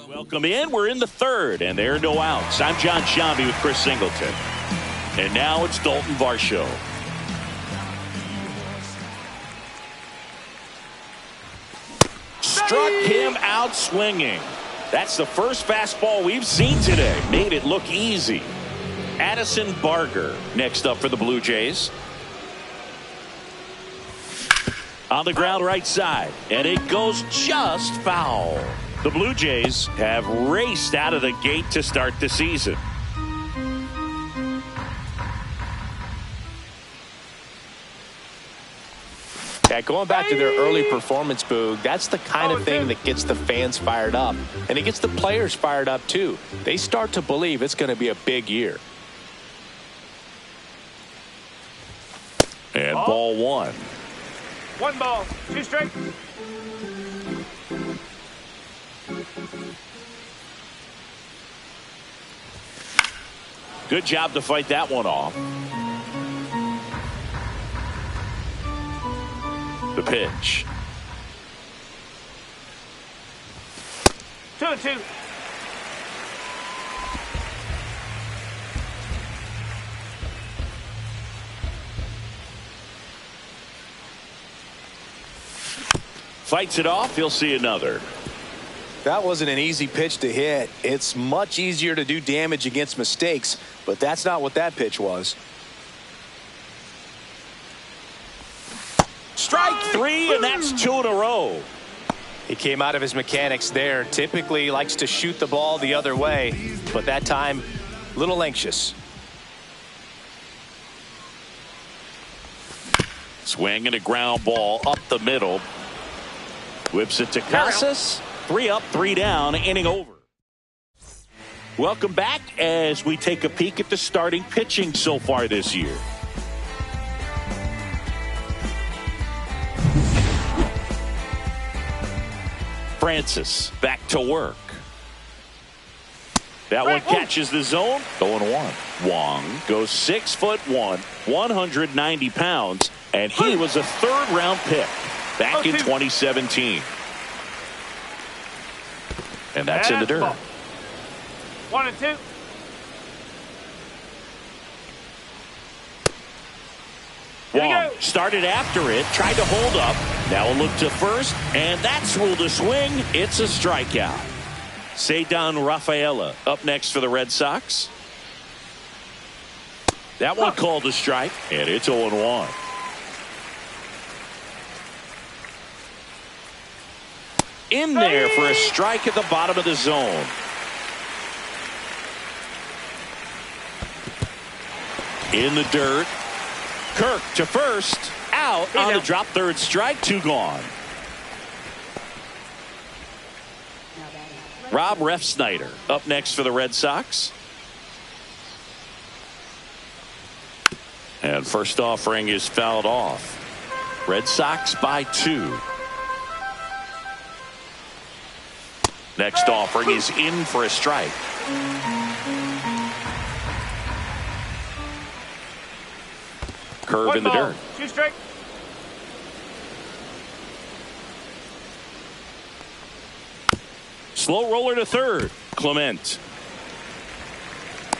Welcome in. We're in the third, and there are no outs. I'm John Shambi with Chris Singleton. And now it's Dalton Varsho. Struck him out swinging. That's the first fastball we've seen today. Made it look easy. Addison Barger next up for the Blue Jays. On the ground right side, and it goes just foul. The Blue Jays have raced out of the gate to start the season. Yeah, going back to their early performance, Boog, that's the kind of thing that gets the fans fired up. And it gets the players fired up, too. They start to believe it's going to be a big year. And ball one. 1 ball, 2 strikes. Good job to fight that one off. The pitch. 2-2. Fights it off. He'll see another. That wasn't an easy pitch to hit. It's much easier to do damage against mistakes, but that's not what that pitch was. Strike three, and that's 2 in a row. He came out of his mechanics there. Typically likes to shoot the ball the other way, but that time, a little anxious. Swing and a ground ball up the middle. Whips it to Casas. 3 up, 3 down, inning over. Welcome back as we take a peek at the starting pitching so far this year. Francis back to work. That one catches the zone. 0-1. Wong goes 6'1", 190 pounds, and he was a third-round pick back in 2017. And that's in the dirt. 1-2. Wong started after it, tried to hold up. Now a look to first, and that's ruled a swing. It's a strikeout. Ceddanne Rafaela up next for the Red Sox. That one called a strike, and it's 0-1. In there for a strike at the bottom of the zone. In the dirt. Kirk to first. Out on the drop, third strike, 2 gone. Rob Refsnyder up next for the Red Sox. And first offering is fouled off. Red Sox by 2. Next offering is in for a strike. Curve in the dirt. 2 strikes. Slow roller to third. Clement.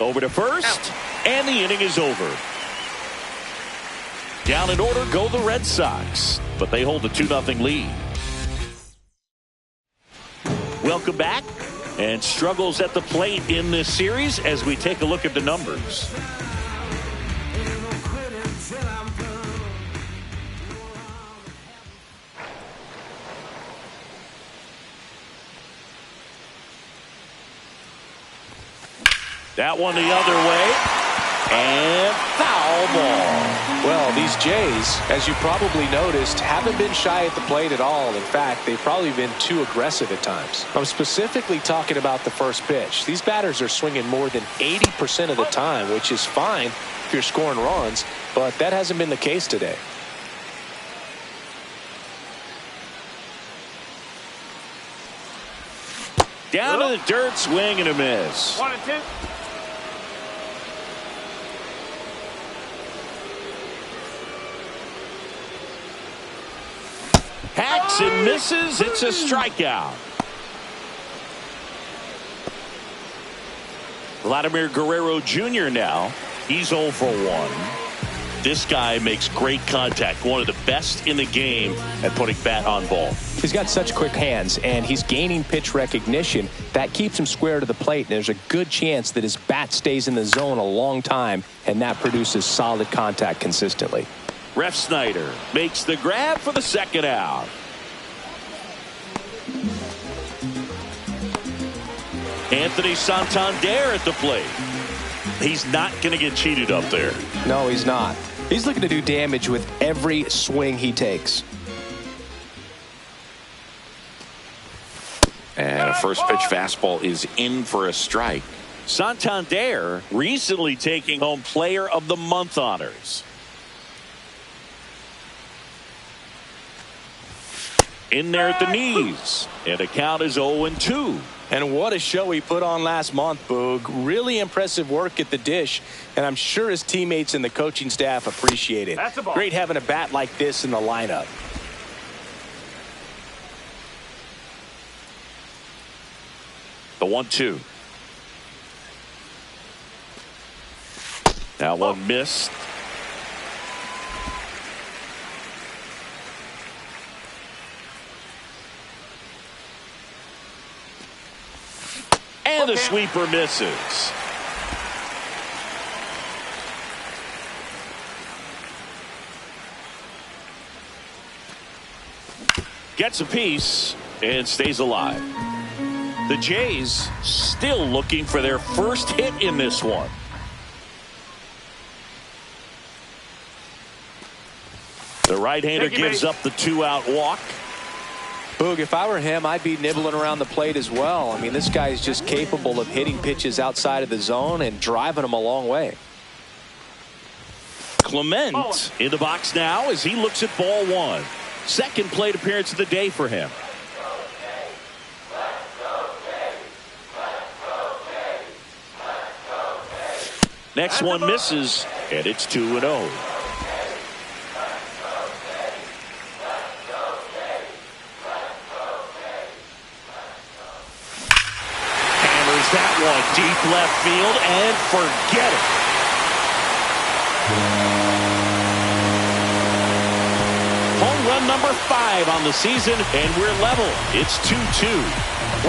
Over to first. And the inning is over. Down in order go the Red Sox. But they hold a 2-0 lead. Welcome back. And struggles at the plate in this series as we take a look at the numbers. That one the other way. And foul ball. Well, these Jays, as you probably noticed, haven't been shy at the plate at all. In fact, they've probably been too aggressive at times. I'm specifically talking about the first pitch. These batters are swinging more than 80% of the time, which is fine if you're scoring runs, but that hasn't been the case today. Down to the dirt, swing and a miss. 1-2. Hacks and misses. It's a strikeout. Vladimir Guerrero Jr. now. He's 0 for 1. This guy makes great contact. One of the best in the game at putting bat on ball. He's got such quick hands, and he's gaining pitch recognition. That keeps him square to the plate, and there's a good chance that his bat stays in the zone a long time, and that produces solid contact consistently. Ref Snyder makes the grab for the second out. Anthony Santander at the plate. He's not going to get cheated up there. No, he's not. He's looking to do damage with every swing he takes. And a first pitch fastball is in for a strike. Santander recently taking home Player of the Month honors. In there at the knees. And the count is 0-2. And what a show he put on last month, Boog. Really impressive work at the dish, and I'm sure his teammates and the coaching staff appreciate it. That's a ball. Great having a bat like this in the lineup. The 1-2. Now one missed. And the sweeper misses. Gets a piece and stays alive. The Jays still looking for their first hit in this one. The right-hander gives up the 2-out walk. Boog, if I were him, I'd be nibbling around the plate as well. I mean, this guy is just capable of hitting pitches outside of the zone and driving them a long way. Clement in the box now as he looks at ball one. Second plate appearance of the day for him. Next one misses, and it's 2-0. That one deep left field, and forget it. Home run number 5 on the season, and we're level. It's 2-2.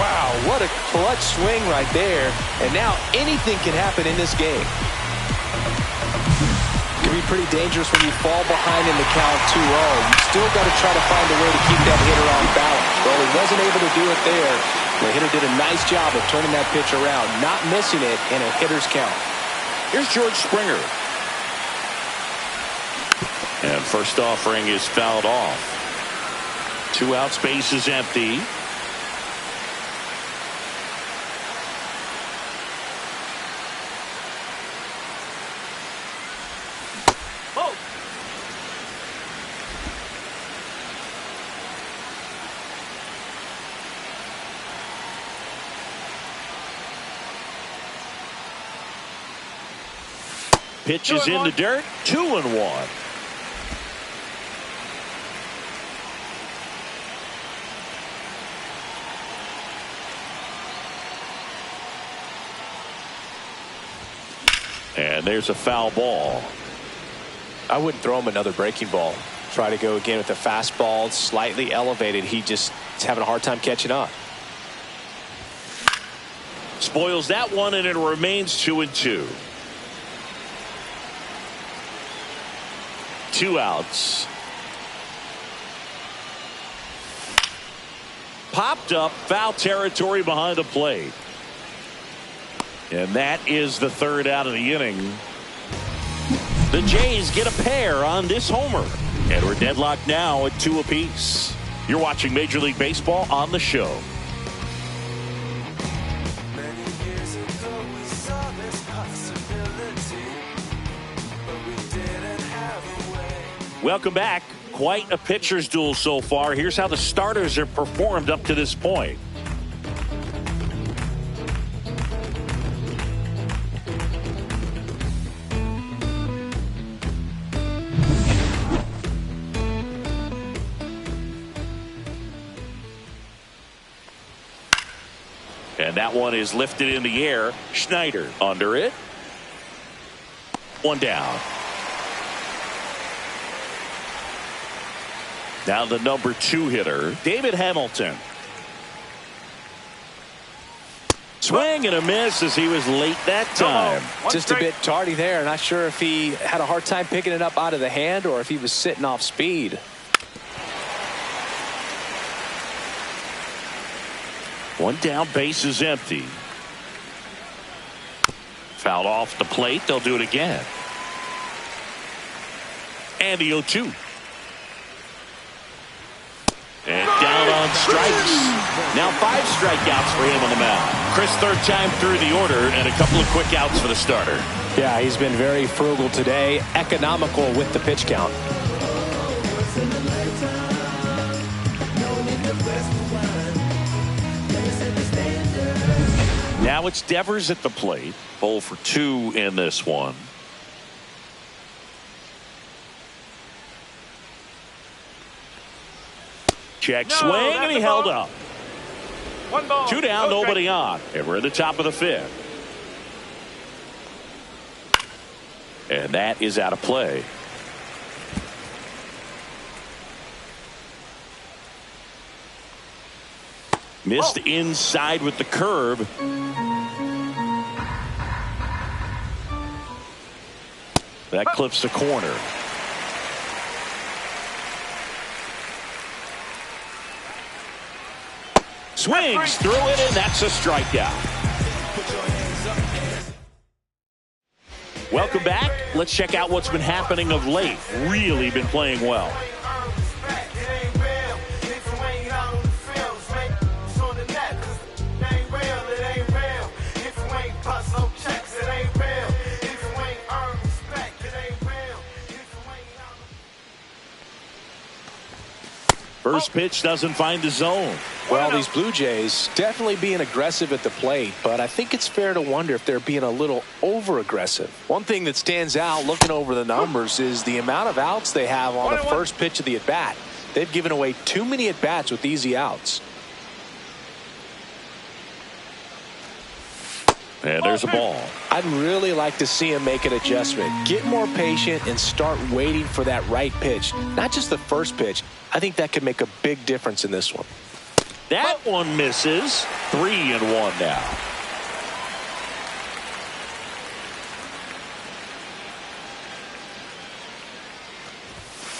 Wow, what a clutch swing right there. And now anything can happen in this game. It can be pretty dangerous when you fall behind in the count 2-0. You still got to try to find a way to keep that hitter on balance. Well, he wasn't able to do it there. The hitter did a nice job of turning that pitch around, not missing it in a hitter's count. Here's George Springer. And first offering is fouled off. 2-out space is empty. Pitch is in the dirt. 2-1. And there's a foul ball. I wouldn't throw him another breaking ball. Try to go again with the fastball, slightly elevated. He just is having a hard time catching up. Spoils that one, and it remains 2-2. 2 outs. Popped up, foul territory behind the plate. And that is the 3rd out of the inning. The Jays get a pair on this homer. And we're deadlocked now at 2 apiece. You're watching Major League Baseball on the show. Welcome back. Quite a pitcher's duel so far. Here's how the starters have performed up to this point. And that one is lifted in the air. Schneider under it. One down. Now the number 2 hitter, David Hamilton. Swing and a miss as he was late that time. Just a bit tardy there. Not sure if he had a hard time picking it up out of the hand or if he was sitting off speed. One down, base is empty. Fouled off the plate. They'll do it again. And the 0-2. And down on strikes. Now 5 strikeouts for him on the mound. Chris, third time through the order and a couple of quick outs for the starter. Yeah, he's been very frugal today. Economical with the pitch count. Now it's Devers at the plate. 0 for 2 in this one. Check swing, and he held up. 1 ball. 2 down, nobody on. And we're at the top of the 5th. And that is out of play. Missed inside with the curve. That clips the corner. Swings through it, and that's a strikeout. Welcome back. Let's check out what's been happening of late. Really been playing well. First pitch doesn't find the zone. Well, these Blue Jays definitely being aggressive at the plate, but I think it's fair to wonder if they're being a little over-aggressive. One thing that stands out looking over the numbers is the amount of outs they have on the first pitch of the at-bat. They've given away too many at-bats with easy outs. And there's a ball. I'd really like to see him make an adjustment. Get more patient and start waiting for that right pitch. Not just the first pitch. I think that could make a big difference in this one. That one misses. 3-1 now.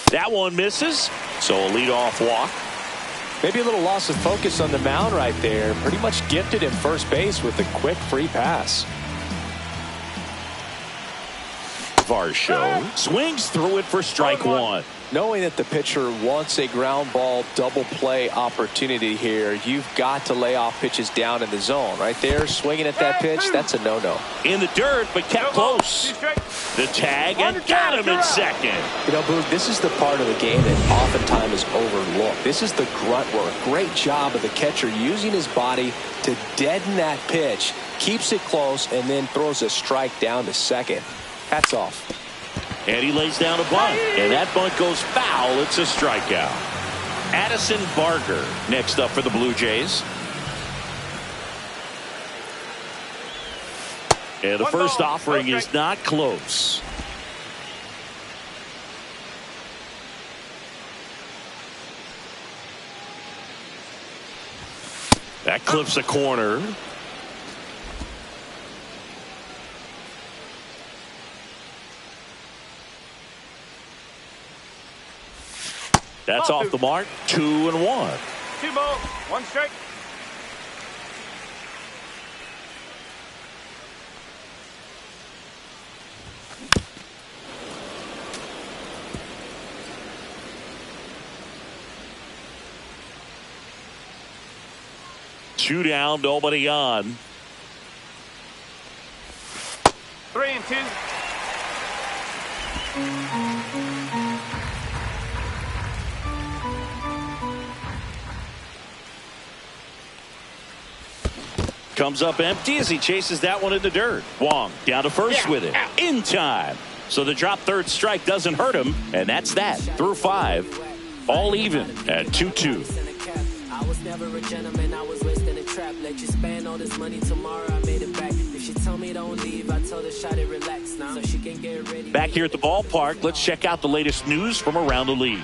That one misses. So a leadoff walk. Maybe a little loss of focus on the mound right there. Pretty much gifted him first base with a quick free pass. Varsho swings through it for strike 1. Knowing that the pitcher wants a ground ball double play opportunity here, you've got to lay off pitches down in the zone. Right there, swinging at that pitch, that's a no-no. In the dirt, but kept close. The tag, and got him in second. You know, Boog, this is the part of the game that oftentimes is overlooked. This is the grunt work. Great job of the catcher using his body to deaden that pitch, keeps it close, and then throws a strike down to second. Hats off. And he lays down a bunt, and that bunt goes foul. It's a strikeout. Addison Barger next up for the Blue Jays. And the first offering is not close. That clips the corner. That's off the mark. 2-1. 2 balls, 1 strike. Two down, nobody on. 3-2. Comes up empty as he chases that one in the dirt. Wong down to first with it. In time. So the drop third strike doesn't hurt him. And that's that. Through 5. All even at 2-2. was never a gentleman, I was raised in a trap. Let you spend all this money tomorrow, I made it back. If she tell me don't leave, I told her shot it, relax now, so she can get ready. Back here at the ballpark, let's check out the latest news from around the league.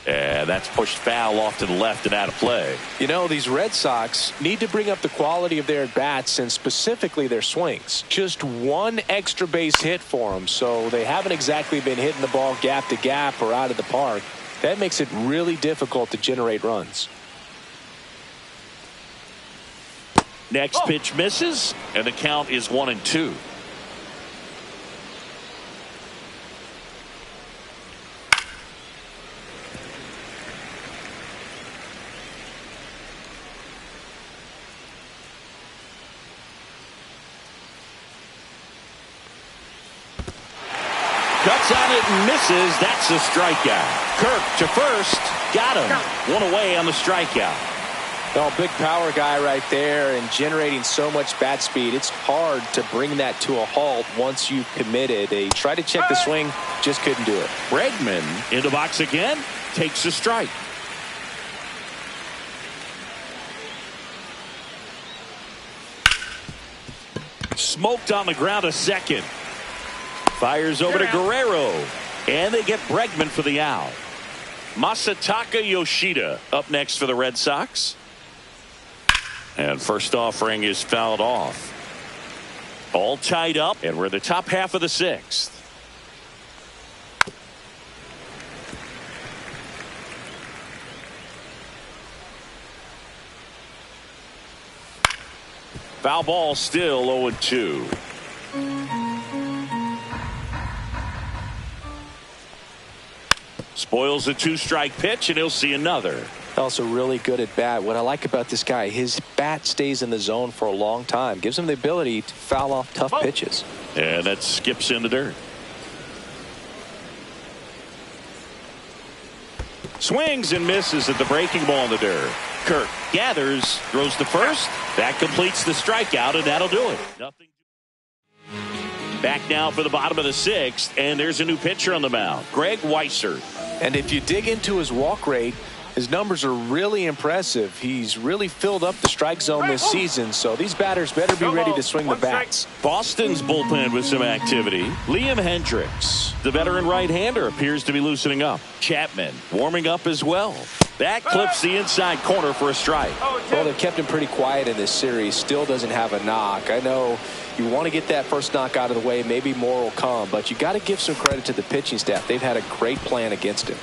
And that's pushed foul off to the left and out of play. You know, these Red Sox need to bring up the quality of their at-bats and specifically their swings. Just one extra base hit for them, so they haven't exactly been hitting the ball gap to gap or out of the park. That makes it really difficult to generate runs. Next pitch misses, and the count is 1-2. Cuts on it and misses. That's a strikeout. Kirk to first. Got him. One away on the strikeout. Well, big power guy right there and generating so much bat speed. It's hard to bring that to a halt once you've committed. They tried to check the swing, just couldn't do it. Bregman in the box again. Takes a strike. Smoked on the ground a second. Fires over to Guerrero. And they get Bregman for the out. Masataka Yoshida up next for the Red Sox. And first offering is fouled off. All tied up, and we're in the top half of the sixth. Foul ball still 0-2. Spoils a two-strike pitch, and he'll see another. Also really good at bat. What I like about this guy, his bat stays in the zone for a long time. Gives him the ability to foul off tough pitches. And that skips in the dirt. Swings and misses at the breaking ball in the dirt. Kirk gathers, throws to first. That completes the strikeout, and that'll do it. Nothing. Back now for the bottom of the sixth, and there's a new pitcher on the mound, Greg Weissert. And if you dig into his walk rate, his numbers are really impressive. He's really filled up the strike zone this season, so these batters better be ready to swing the bats. Boston's bullpen with some activity. Liam Hendricks, the veteran right-hander, appears to be loosening up. Chapman warming up as well. That clips the inside corner for a strike. Well, they've kept him pretty quiet in this series. Still doesn't have a knock. I know you want to get that first knock out of the way. Maybe more will come, but you got to give some credit to the pitching staff. They've had a great plan against him.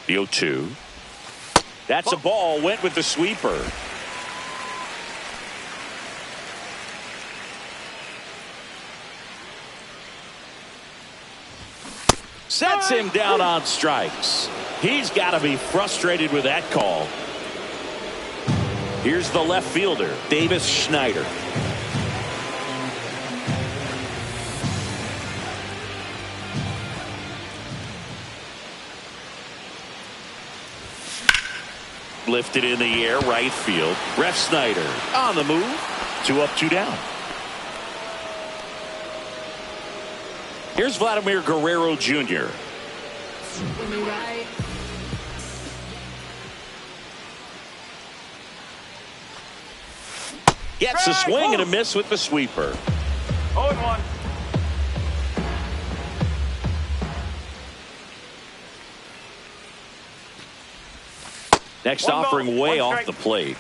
The 0-2. That's a ball. Went with the sweeper. Sets him down on strikes. He's got to be frustrated with that call. Here's the left fielder, Davis Schneider. Lifted in the air, right field. Ref Snyder on the move. 2 up, 2 down. Here's Vladimir Guerrero Jr. Gets a swing and a miss with the sweeper. 0-1. Next offering way off the plate.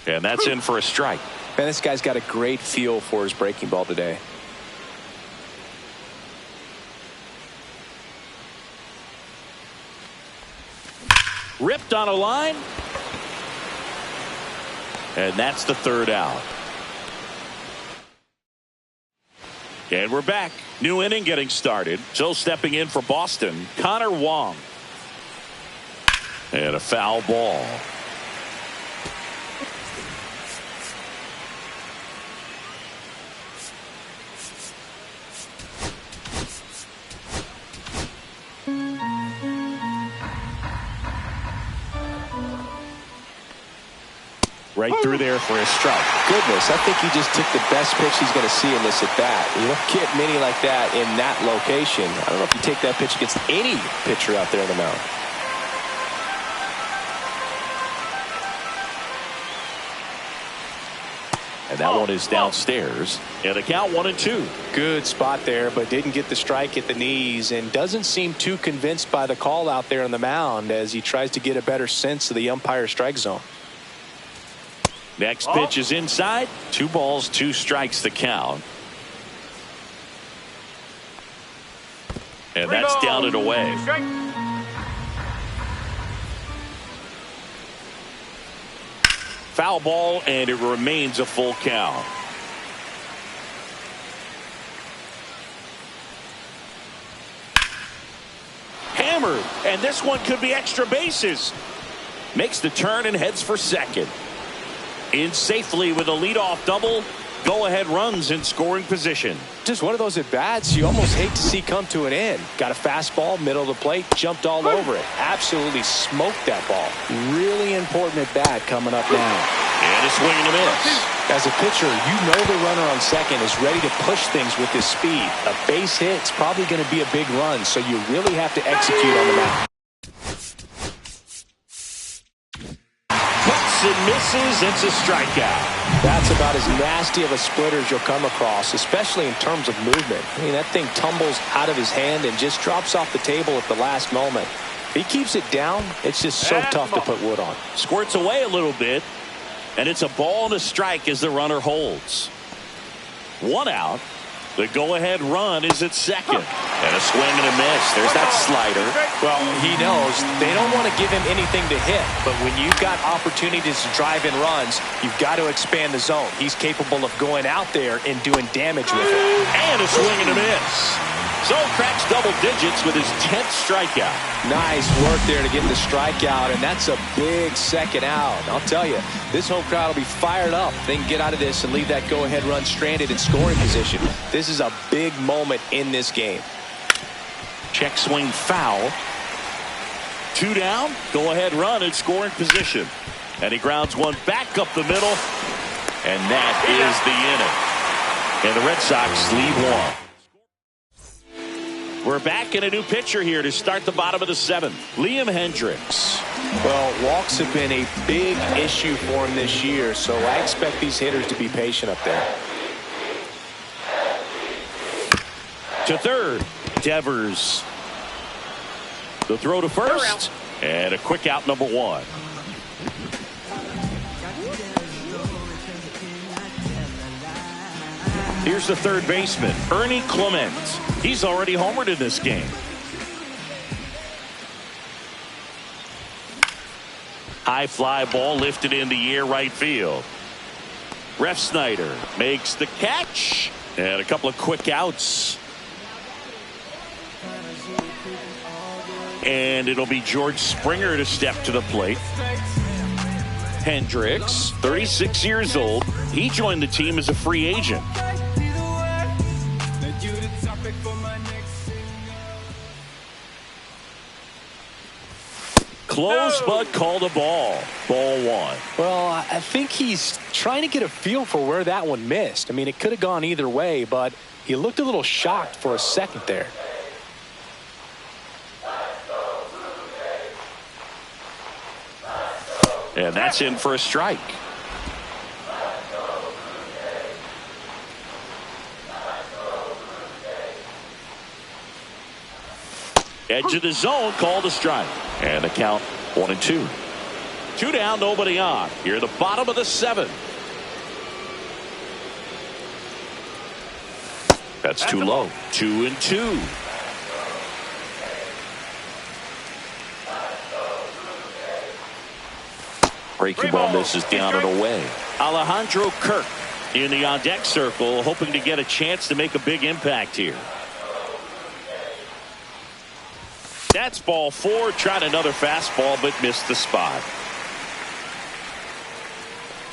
And that's in for a strike. Man, this guy's got a great feel for his breaking ball today. Ripped on a line. And that's the third out. And we're back. New inning getting started. So stepping in for Boston, Connor Wong. And a foul ball. Right through there for a strike. Goodness, I think he just took the best pitch he's going to see in this at-bat. You don't get many like that in that location. I don't know if you take that pitch against any pitcher out there on the mound. And that one is downstairs. And a count 1-2. Good spot there, but didn't get the strike at the knees and doesn't seem too convinced by the call out there on the mound as he tries to get a better sense of the umpire strike zone. Next pitch is inside. 2 balls, 2 strikes the count. And that's down and away. Foul ball, and it remains a full count. Hammered, and this one could be extra bases. Makes the turn and heads for second. In safely with a leadoff double. Go-ahead runs in scoring position. Just one of those at-bats you almost hate to see come to an end. Got a fastball, middle of the plate, jumped all over it. Absolutely smoked that ball. Really important at-bat coming up now. And a swing and a miss. As a pitcher, you know the runner on second is ready to push things with his speed. A base hit's probably going to be a big run, so you really have to execute on the mound. And misses. It's a strikeout. That's about as nasty of a splitter as you'll come across, especially in terms of movement. I mean, that thing tumbles out of his hand and just drops off the table at the last moment. If he keeps it down, it's just so tough to put wood on. Squirts away a little bit, and it's a ball and a strike as the runner holds. 1 out. The go-ahead run is at second. And a swing and a miss. There's that slider. Well, he knows they don't want to give him anything to hit. But when you've got opportunities to drive in runs, you've got to expand the zone. He's capable of going out there and doing damage with it. And a swing and a miss. So cracks double digits with his 10th strikeout. Nice work there to get the strikeout, and that's a big second out. I'll tell you, this home crowd will be fired up. They can get out of this and leave that go-ahead run stranded in scoring position. This is a big moment in this game. Check swing foul. 2 down, go-ahead run in scoring position. And he grounds one back up the middle, and that is the inning. And the Red Sox lead 1. We're back in a new pitcher here to start the bottom of the 7th. Liam Hendricks. Well, walks have been a big issue for him this year, so I expect these hitters to be patient up there. To third, Devers. The throw to first, and a quick out, number 1. Here's the third baseman, Ernie Clement. He's already homered in this game. High fly ball lifted in the air right field. Ref Snyder makes the catch. And a couple of quick outs. And it'll be George Springer to step to the plate. Hendricks, 36 years old. He joined the team as a free agent. Close, but called a ball. Ball 1. Well, I think he's trying to get a feel for where that one missed. I mean, it could have gone either way, but he looked a little shocked for a second there. And that's in for a strike. Edge of the zone, called a strike. And the count 1-2. 2 down, nobody on. Here at the bottom of the 7th. That's too low. 2-2. Breaking ball misses down and away. Alejandro Kirk in the on-deck circle, hoping to get a chance to make a big impact here. That's ball 4. Tried another fastball, but missed the spot.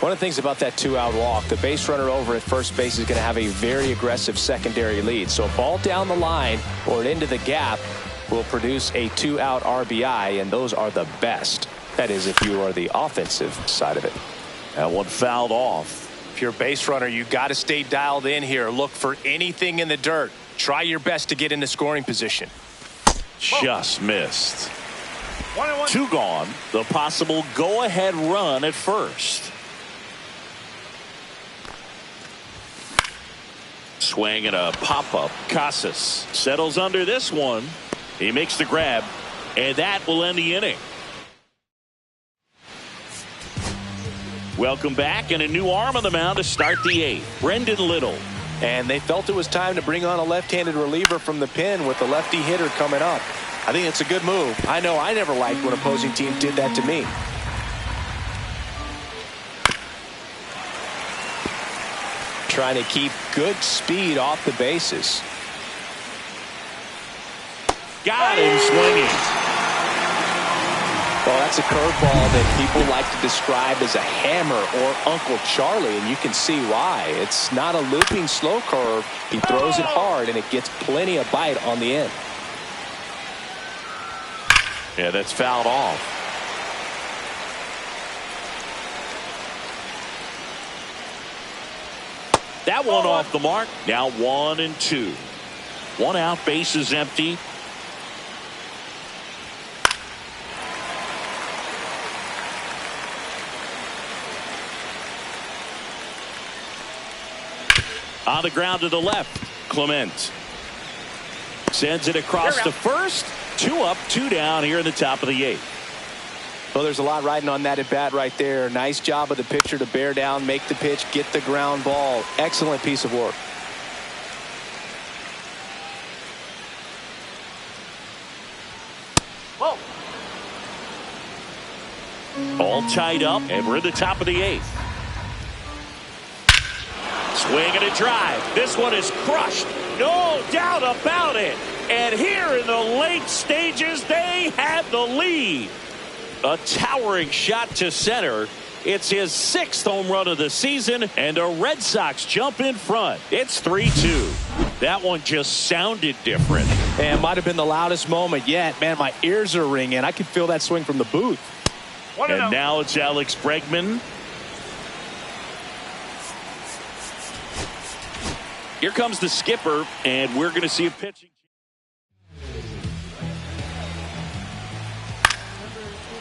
One of the things about that 2-out walk, the base runner over at first base is going to have a very aggressive secondary lead. So a ball down the line or into the gap will produce a 2-out RBI, and those are the best. That is, if you are the offensive side of it. That one fouled off. If you're a base runner, you got to stay dialed in here. Look for anything in the dirt. Try your best to get into scoring position. Just missed. 2 gone. The possible go-ahead run at first. Swing and a pop-up. Casas settles under this one. He makes the grab, and that will end the inning. Welcome back, and a new arm on the mound to start the 8th. Brendan Little. And they felt it was time to bring on a left-handed reliever from the pen with the lefty hitter coming up. I think it's a good move. I know I never liked when opposing teams did that to me. Trying to keep good speed off the bases. Got him swinging. Well, that's a curveball that people like to describe as a hammer or Uncle Charlie, and you can see why. It's not a looping slow curve. He throws it hard, and it gets plenty of bite on the end. Yeah, that's fouled off. That one off the mark. Now 1-2. 1 out, base is empty. On the ground to the left, Clement sends it across to first. 2 up, 2 down here in the top of the 8th. Well, there's a lot riding on that at bat right there. Nice job of the pitcher to bear down, make the pitch, get the ground ball. Excellent piece of work. Whoa. All tied up, and we're in the top of the 8th. Swing and a drive. This one is crushed. No doubt about it. And here in the late stages, they have the lead. A towering shot to center. It's his 6th home run of the season, and the Red Sox jump in front. It's 3-2. That one just sounded different. And it might have been the loudest moment yet. Man, my ears are ringing. I can feel that swing from the booth. And now it's Alex Bregman. Here comes the skipper, and we're going to see a pitching.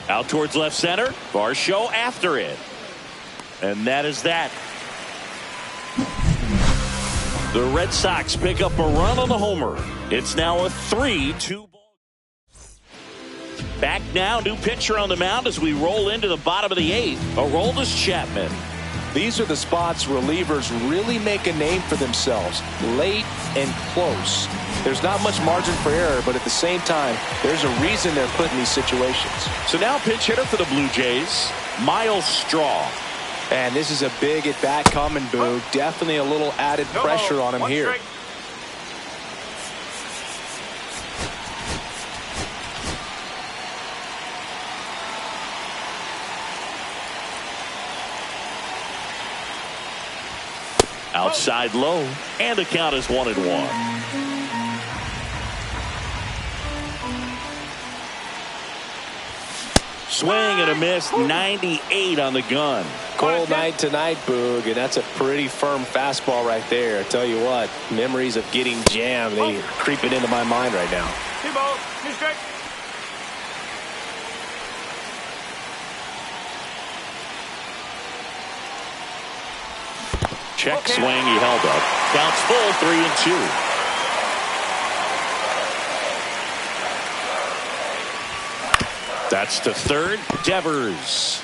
Out towards left center. Varsho after it. And that is that. The Red Sox pick up a run on the homer. It's now a 3-2 ball. Back now, new pitcher on the mound as we roll into the bottom of the 8th. Aroldis Chapman. These are the spots relievers really make a name for themselves. Late and close. There's not much margin for error, but at the same time, there's a reason they're put in these situations. So now pinch hitter for the Blue Jays, Miles Straw. And this is a big at-bat coming, Boog. Definitely a little added pressure on him here. Strike. Outside low, and the count is 1-1. Swing and a miss, 98 on the gun. Cold night tonight, Boog, and that's a pretty firm fastball right there. I tell you what, memories of getting jammed, they are creeping into my mind right now. 2 balls, 2 strikes. Check swing, he held up. Counts full, 3-2. That's to third, Devers.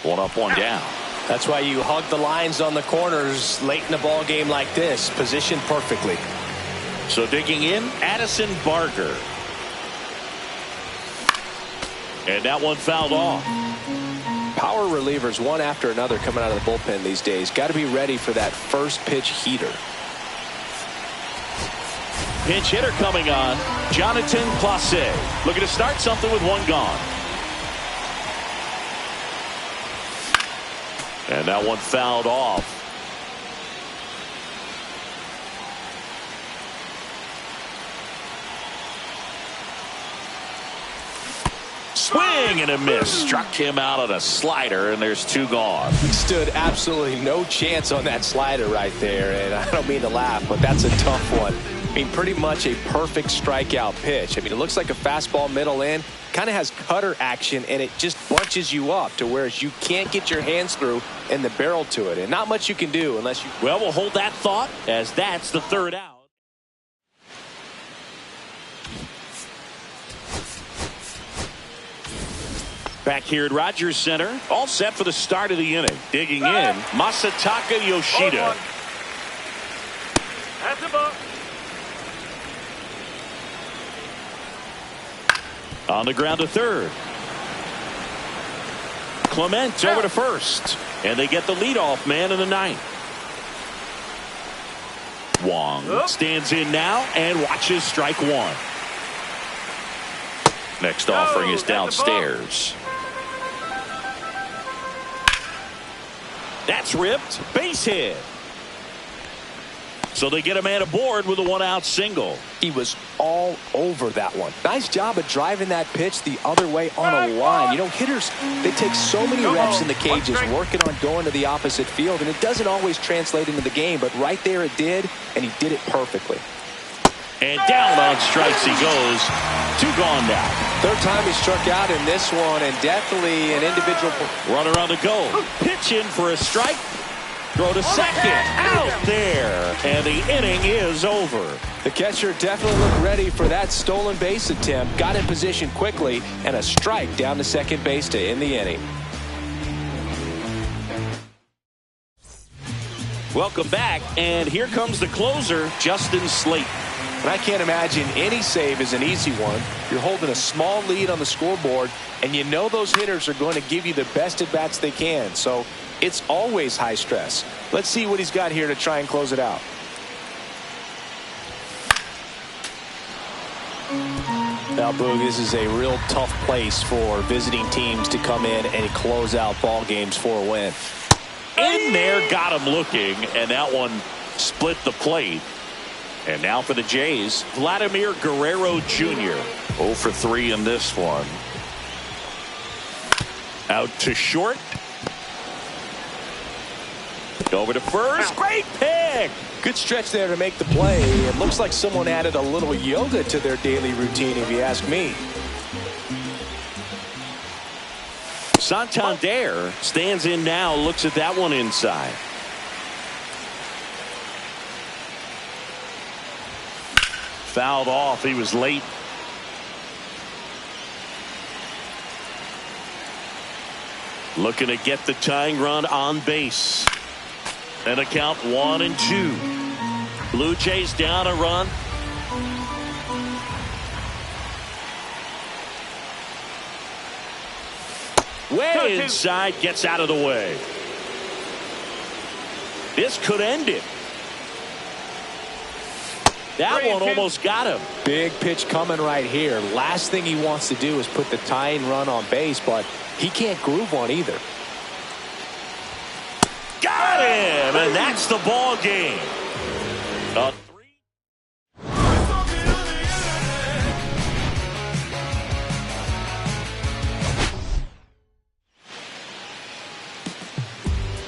1 up, 1 down. That's why you hug the lines on the corners late in a ball game like this, positioned perfectly. So digging in, Addison Barger. And that one fouled off. Power relievers one after another coming out of the bullpen these days. Got to be ready for that first pitch heater. Pinch hitter coming on, Jonathan Clase. Looking to start something with one gone. And that one fouled off. Swing and a miss. Struck him out on a slider, and there's two gone. He stood absolutely no chance on that slider right there, and I don't mean to laugh, but that's a tough one. I mean, pretty much a perfect strikeout pitch. I mean, it looks like a fastball middle in, kind of has cutter action, and it just bunches you up to where you can't get your hands through and the barrel to it, and not much you can do unless you... Well, we'll hold that thought as that's the third out. Back here at Rogers Center, all set for the start of the inning. Digging in, Masataka Yoshida. That's the ball. On the ground to third. Clement over to first. And they get the leadoff man in the ninth. Wong stands in now and watches strike one. Next offering is downstairs. That's ripped. Base hit. So they get a man aboard with a one-out single. He was all over that one. Nice job of driving that pitch the other way on a line. You know, hitters, they take so many reps in the cages working on going to the opposite field, and it doesn't always translate into the game, but right there it did, and he did it perfectly. And down on strikes he goes. Two gone now. Third time he struck out in this one, and definitely an individual. Runner on the go. Pitch in for a strike. Throw to second. Out there. And the inning is over. The catcher definitely looked ready for that stolen base attempt. Got in position quickly, and a strike down to second base to end the inning. Welcome back, and here comes the closer, Justin Slate. And I can't imagine any save is an easy one. You're holding a small lead on the scoreboard, and you know those hitters are going to give you the best at-bats they can. So it's always high stress. Let's see what he's got here to try and close it out. Now, Boog, this is a real tough place for visiting teams to come in and close out ball games for a win. In there, got him looking, and that one split the plate. And now for the Jays, Vladimir Guerrero Jr. 0 for 3 in this one. Out to short. Over to first. Great pick. Good stretch there to make the play. It looks like someone added a little yoga to their daily routine, if you ask me. Santander stands in now, looks at that one inside. Fouled off. He was late. Looking to get the tying run on base. And a count 1-2. Blue Jays down a run. Way inside, gets out of the way. This could end it. That one almost got him. Big pitch coming right here. Last thing he wants to do is put the tying run on base, but he can't groove one either. Got him, and that's the ball game.